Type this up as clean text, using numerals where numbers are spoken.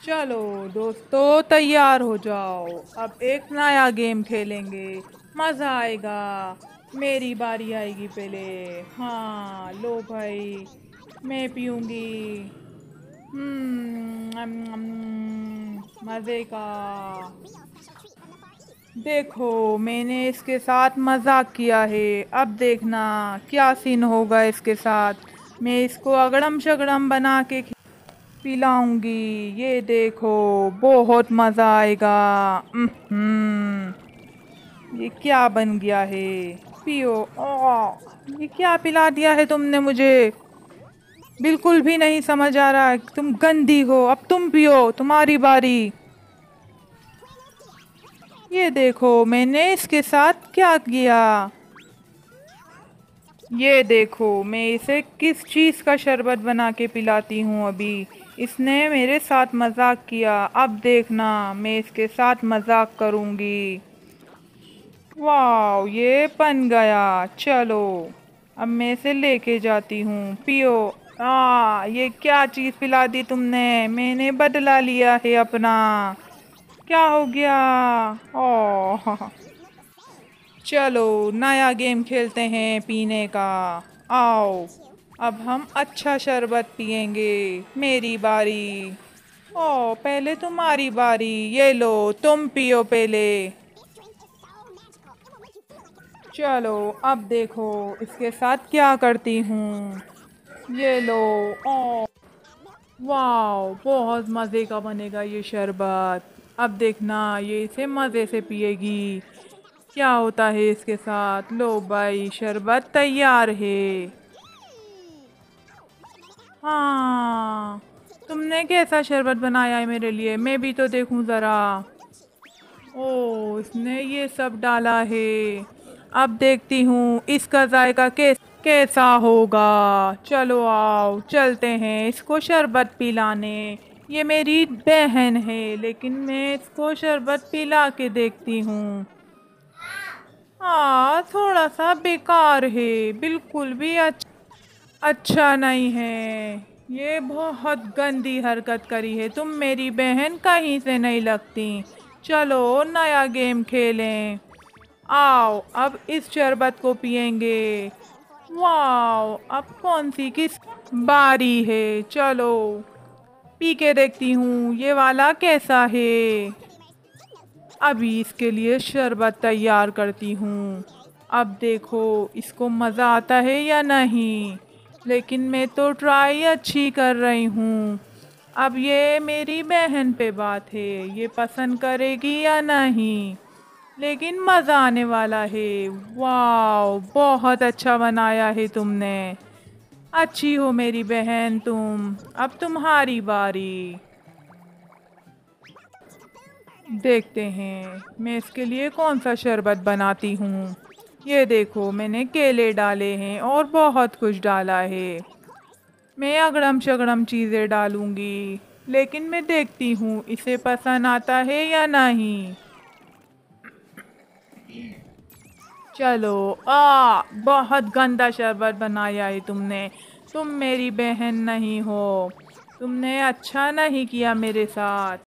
चलो दोस्तों तैयार हो जाओ। अब एक नया गेम खेलेंगे। मज़ा आएगा। मेरी बारी आएगी पहले। हाँ लो भाई, मैं पीऊंगी। मज़े का। देखो मैंने इसके साथ मजाक किया है। अब देखना क्या सीन होगा इसके साथ। मैं इसको अगड़म शगड़म बना के पिलाऊंगी। ये देखो, बहुत मजा आएगा। ये क्या बन गया है? पियो। ये क्या पिला दिया है तुमने मुझे? बिल्कुल भी नहीं समझ आ रहा है। तुम गंदी हो। अब तुम पियो, तुम्हारी बारी। ये देखो मैंने इसके साथ क्या किया। ये देखो मैं इसे किस चीज़ का शरबत बना के पिलाती हूँ अभी। इसने मेरे साथ मजाक किया। अब देखना मैं इसके साथ मजाक करूँगी। वाह, ये बन गया। चलो अब मैं इसे लेके जाती हूँ। पियो। ये क्या चीज़ पिला दी तुमने? मैंने बदला लिया है अपना। क्या हो गया? ओह चलो नया गेम खेलते हैं पीने का। आओ, अब हम अच्छा शरबत पियेंगे। मेरी बारी। ओ पहले तुम्हारी बारी। ये लो, तुम पियो पहले। चलो अब देखो इसके साथ क्या करती हूँ। ये लो। ओ वाह, बहुत मज़े का बनेगा ये शरबत। अब देखना ये इसे मज़े से पिएगी। क्या होता है इसके साथ। लो भाई, शरबत तैयार है। हाँ, तुमने कैसा शरबत बनाया है मेरे लिए? मैं भी तो देखूं ज़रा। ओ इसने ये सब डाला है। अब देखती हूँ इसका जायका कैसा होगा। चलो आओ चलते हैं इसको शरबत पिलाने। ये मेरी बहन है लेकिन मैं इसको शरबत पिला के देखती हूँ। हाँ, थोड़ा सा बेकार है। बिल्कुल भी अच्छा नहीं है। ये बहुत गंदी हरकत करी है। तुम मेरी बहन कहीं से नहीं लगती। चलो नया गेम खेलें। आओ अब इस शरबत को पियेंगे। वाओ, अब कौन सी किस बारी है? चलो पी के देखती हूँ ये वाला कैसा है। अभी इसके लिए शरबत तैयार करती हूँ। अब देखो इसको मज़ा आता है या नहीं। लेकिन मैं तो ट्राई अच्छी कर रही हूँ। अब ये मेरी बहन पे बात है, ये पसंद करेगी या नहीं। लेकिन मज़ा आने वाला है। वाह, बहुत अच्छा बनाया है तुमने। अच्छी हो मेरी बहन तुम। अब तुम्हारी बारी। देखते हैं मैं इसके लिए कौन सा शरबत बनाती हूँ। ये देखो मैंने केले डाले हैं और बहुत कुछ डाला है। मैं अगड़म शगड़म चीज़ें डालूंगी। लेकिन मैं देखती हूँ इसे पसंद आता है या नहीं। चलो बहुत गंदा शरबत बनाया है तुमने। तुम मेरी बहन नहीं हो। तुमने अच्छा नहीं किया मेरे साथ।